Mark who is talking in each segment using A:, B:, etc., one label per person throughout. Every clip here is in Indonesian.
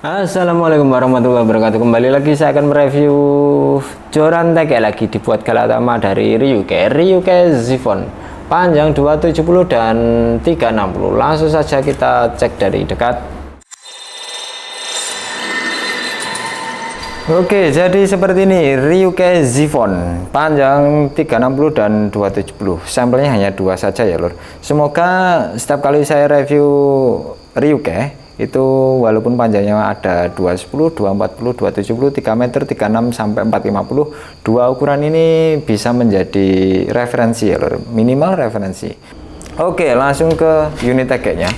A: Assalamualaikum warahmatullahi wabarakatuh. Kembali lagi saya akan mereview joran tegek lagi dibuat Galatama dari Ryuke Ziphone, panjang 270 dan 360. Langsung saja kita cek dari dekat. Oke, jadi seperti ini Ryuke Ziphone, panjang 360 dan 270. Sampelnya hanya dua saja ya lur. Semoga setiap kali saya review Ryuke itu walaupun panjangnya ada 210, 240, 270, 3 meter, 36 sampai 450, dua ukuran ini bisa menjadi referensi ya lur, minimal referensi. Oke, langsung ke unit tegeknya.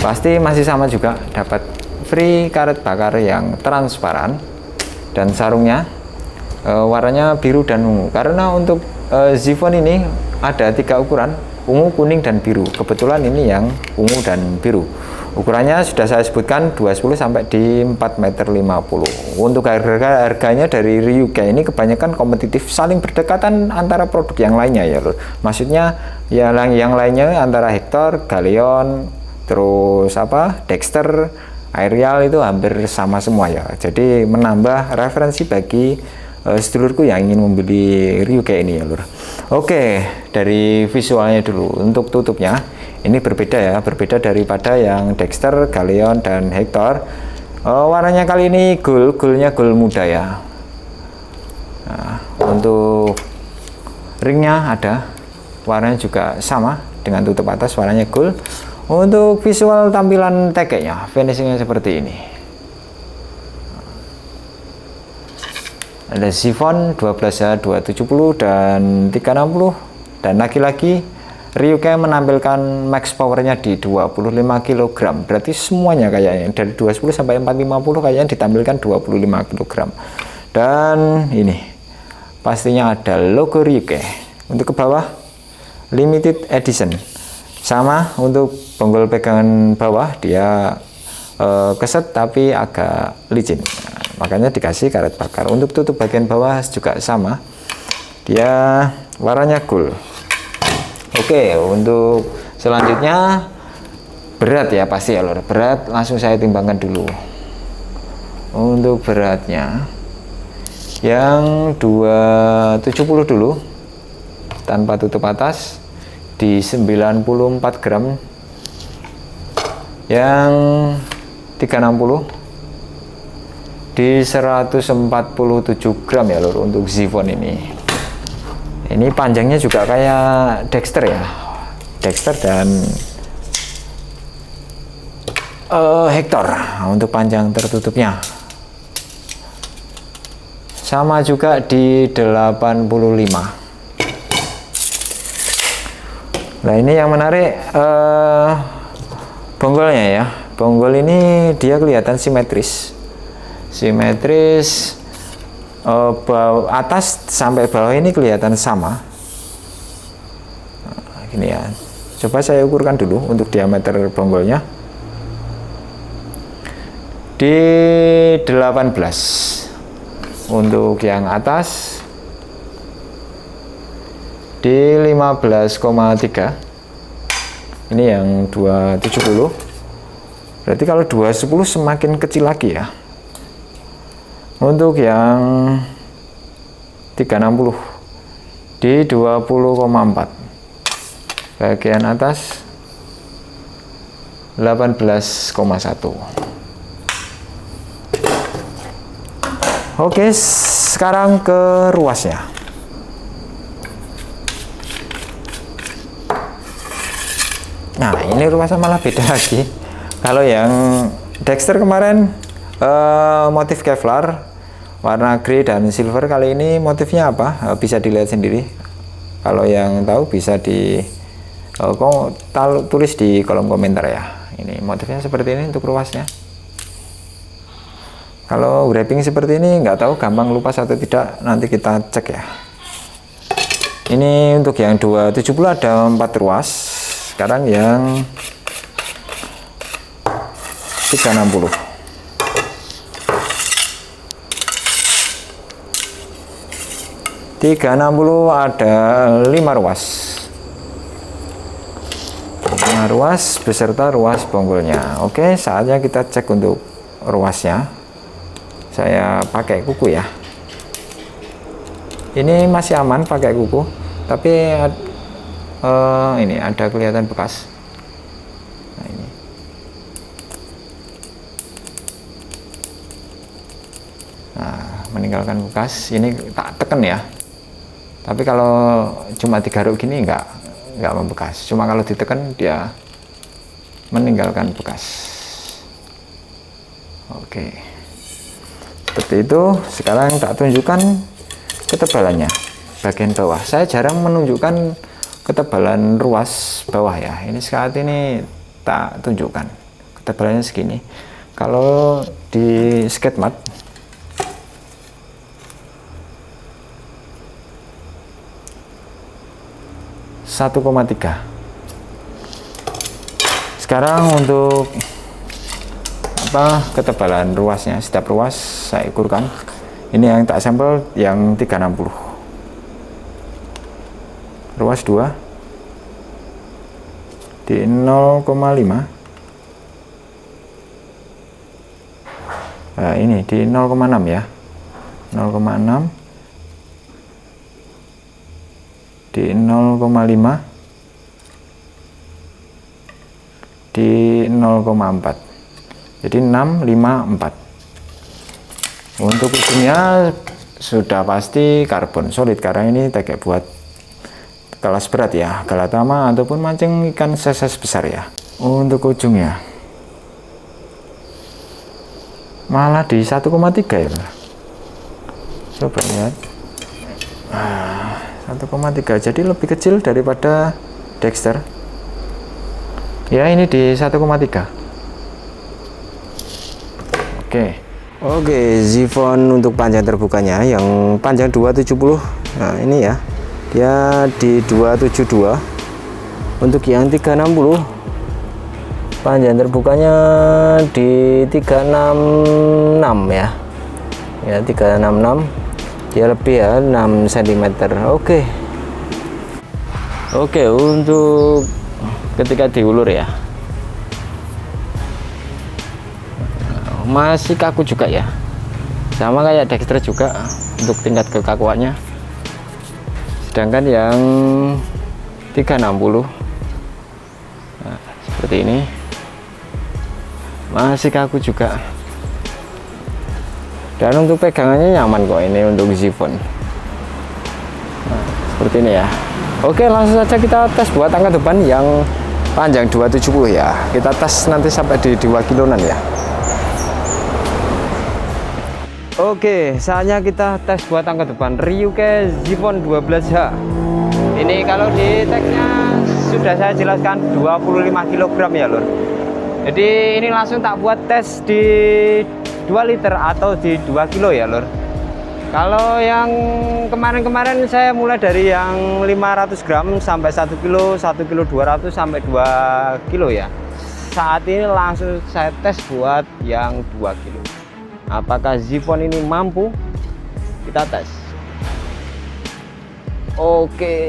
A: Pasti masih sama juga, dapat free karet bakar yang transparan dan sarungnya warnanya biru dan ungu. Karena untuk Ziphone ini ada 3 ukuran, ungu, kuning, dan biru. Kebetulan ini yang ungu dan biru. Ukurannya sudah saya sebutkan 210 sampai di 4,50 meter. Untuk harganya dari Ryuke ini kebanyakan kompetitif, saling berdekatan antara produk yang lainnya ya lur. Maksudnya ya yang lainnya antara Hector, Galeon, terus Dexter, Aerial itu hampir sama semua ya. Jadi menambah referensi bagi sedulurku yang ingin membeli Ryuke ini ya lur. Oke, dari visualnya dulu. Untuk tutupnya ini berbeda ya, berbeda daripada yang Dexter, Galeon, dan Hector. Warnanya kali ini goldnya gold muda ya. Nah, untuk ringnya ada, warnanya juga sama dengan tutup atas, warnanya gold. Untuk visual tampilan tegeknya, finishingnya seperti ini. Ada Ziphone 12H 270 dan 360, dan lagi-lagi Ryuke menampilkan max powernya di 25 kg. Berarti semuanya kayaknya dari 210 sampai 450 kayaknya ditampilkan 25 kg. Dan ini pastinya ada logo Ryuke. Untuk ke bawah limited edition. Sama untuk bonggol pegangan bawah dia keset tapi agak licin. Makanya dikasih karet bakar. Untuk tutup bagian bawah juga sama. Dia warnanya gold. Oke, untuk selanjutnya berat ya pasti ya lor. Berat langsung saya timbangkan dulu. Untuk beratnya yang 270 dulu tanpa tutup atas di 94 gram. Yang 360 di 147 gram ya lor untuk Ziphone ini. Ini panjangnya juga kayak Dexter ya, Dexter dan Hector. Untuk panjang tertutupnya sama juga di 85. Nah ini yang menarik bonggolnya ya. Bonggol ini dia kelihatan simetris, atas sampai bawah ini kelihatan sama. Nah, gini ya, coba saya ukurkan dulu untuk diameter bonggolnya di 18, untuk yang atas di 15,3. ini yang 270, berarti kalau 210 semakin kecil lagi ya. Untuk yang 360 di 20,4, bagian atas 18,1. Oke, sekarang ke ruasnya. Nah ini ruasnya malah beda lagi. Kalau yang Dexter kemarin motif Kevlar warna grey dan silver, kali ini motifnya apa? Bisa dilihat sendiri. Kalau yang tahu bisa tulis di kolom komentar ya. Ini motifnya seperti ini untuk ruasnya. Kalau wrapping seperti ini nggak tahu gampang lupa atau tidak, nanti kita cek ya. Ini untuk yang 270 ada 4 ruas. Sekarang yang 360. Ada 5 ruas. 5 ruas beserta ruas bonggolnya. Oke, saatnya kita cek untuk ruasnya saya pakai kuku ya. Ini masih aman pakai kuku, tapi ini ada kelihatan bekas. Nah, ini. Nah, meninggalkan bekas. Ini tak tekan ya. Tapi kalau cuma digaruk gini nggak membekas. Cuma kalau ditekan dia meninggalkan bekas. Oke, seperti itu. Sekarang tak tunjukkan ketebalannya bagian bawah. Saya jarang menunjukkan ketebalan ruas bawah ya. Ini saat ini tak tunjukkan ketebalannya segini. Kalau di sketmat satu koma tiga. Sekarang untuk ketebalan ruasnya, setiap ruas saya ukurkan. Ini yang tak sampel yang 360. Ruas 2 di 0,5. Nah, ini di 0,6 ya. 0,6 di 0,5 di 0,4. Jadi 654. Untuk ujungnya sudah pasti karbon solid karena ini pakai buat kelas berat ya, galatama ataupun mancing ikan size besar ya. Untuk ujungnya malah di 1,3 ya. Coba lihat. 1,3, jadi lebih kecil daripada Dexter. Ya, ini di 1,3. Oke, Zifon untuk panjang terbukanya yang panjang 270. Nah, ini ya. Dia di 272. Untuk yang 360 panjang terbukanya di 366 ya. Ya, 366. Dia lebih ya, 6 cm. Oke, untuk ketika diulur ya. Masih kaku juga ya, sama kayak Dexter juga untuk tingkat kekakuannya. Sedangkan yang 360 nah, seperti ini masih kaku juga, dan untuk pegangannya nyaman kok ini untuk Zifon. Nah, seperti ini ya. Oke, langsung saja kita tes buat angka depan yang panjang 270 ya. Kita tes nanti sampai di 2 kiloan ya. Oke, saatnya kita tes buat angka depan Ryuke Zifon 12H. Ini kalau di tagnya sudah saya jelaskan 25 kg ya lur. Jadi ini langsung tak buat tes di 2 liter atau di 2 kilo ya lur. Kalau yang kemarin-kemarin saya mulai dari yang 500 gram sampai 1 kilo, 1 kilo 200 sampai 2 kilo ya. Saat ini langsung saya tes buat yang 2 kilo. Apakah Zifon ini mampu? Kita tes. Oke,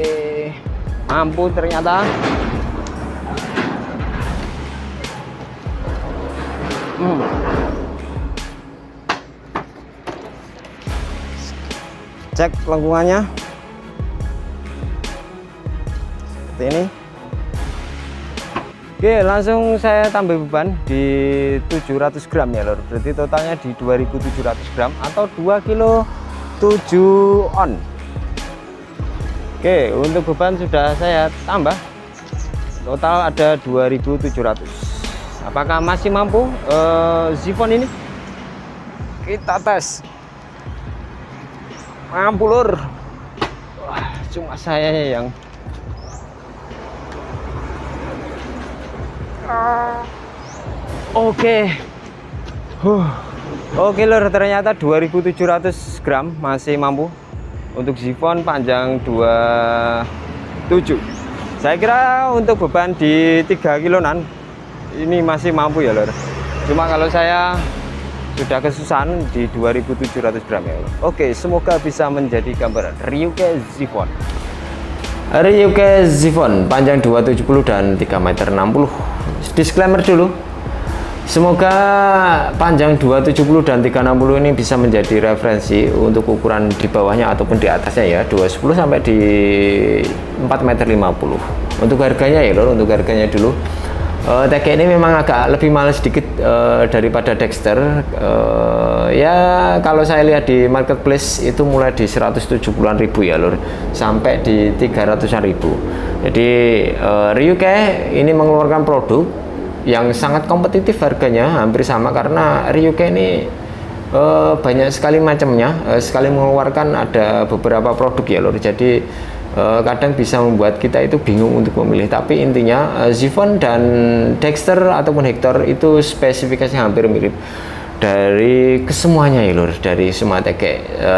A: mampu ternyata. Cek lengkungannya seperti ini. Oke, langsung saya tambah beban di 700 gram ya lor. Berarti totalnya di 2700 gram atau 2 kilo 7 on. Oke, untuk beban sudah saya tambah. Total ada 2700. Apakah masih mampu Zifon ini? Kita tes. Mampu lur. Wah, cuma saya yang Oke. Oke lur, ternyata 2700 gram masih mampu untuk Zifon panjang 27. Saya kira untuk beban di 3 kiloan ini masih mampu ya lur. Cuma kalau saya sudah kesusahan di 2700 gram ya lur. Oke, semoga bisa menjadi gambaran Ryuke Zifon. Ryuke Zifon panjang 270 dan 3,60 m. Disclaimer dulu, Semoga panjang 270 dan 360 ini bisa menjadi referensi untuk ukuran di bawahnya ataupun di atasnya ya, 210 sampai di 4,50 meter. Untuk harganya ya lor, untuk harganya dulu. TK ini memang agak lebih mahal sedikit daripada Dexter. Ya kalau saya lihat di marketplace itu mulai di 170-an ribu ya lor, sampai di 300-an ribu. Jadi Ryuke ini mengeluarkan produk yang sangat kompetitif harganya, hampir sama karena Ryuke ini banyak sekali macamnya, sekali mengeluarkan ada beberapa produk ya lor. Jadi kadang bisa membuat kita itu bingung untuk memilih, tapi intinya Ziphone dan Dexter ataupun Hector itu spesifikasinya hampir mirip dari kesemuanya ya lor, dari semua TK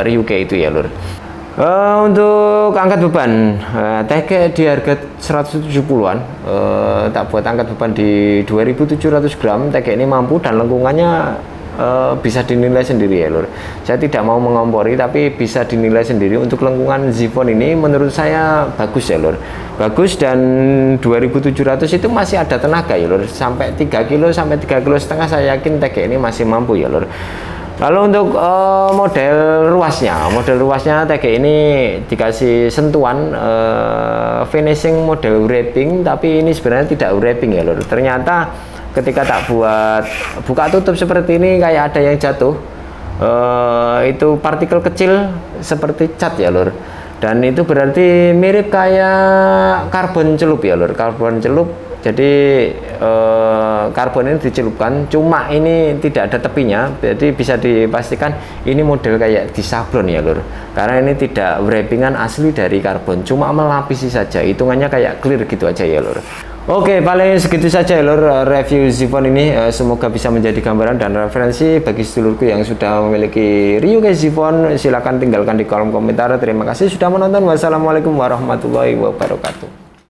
A: Ryuke itu ya lor. Untuk angkat beban, TK di harga 170-an, tak buat angkat beban di 2700 gram. TK ini mampu dan lengkungannya bisa dinilai sendiri ya lor. Saya tidak mau mengompori, tapi bisa dinilai sendiri. Untuk lengkungan Ziphone ini menurut saya bagus ya lor, bagus, dan 2700 itu masih ada tenaga ya lor, sampai 3 kilo sampai 3,5 kilo saya yakin TK ini masih mampu ya lor. Lalu untuk model ruasnya TK ini dikasih sentuhan finishing model wrapping, tapi ini sebenarnya tidak wrapping ya lor. Ternyata ketika tak buat buka tutup seperti ini kayak ada yang jatuh, itu partikel kecil seperti cat ya lor, dan itu berarti mirip kayak karbon celup ya lor, karbon celup. Jadi karbon ini dicelupkan, cuma ini tidak ada tepinya, jadi bisa dipastikan ini model kayak di sablon ya lor, karena ini tidak wrappingan asli dari karbon, cuma melapisi saja, hitungannya kayak clear gitu aja ya lor. Oke, paling segitu saja ya lor review Ziphone ini. Semoga bisa menjadi gambaran dan referensi bagi sedulurku yang sudah memiliki Ryuke Ziphone. Silahkan tinggalkan di kolom komentar. Terima kasih sudah menonton. Wassalamualaikum warahmatullahi wabarakatuh.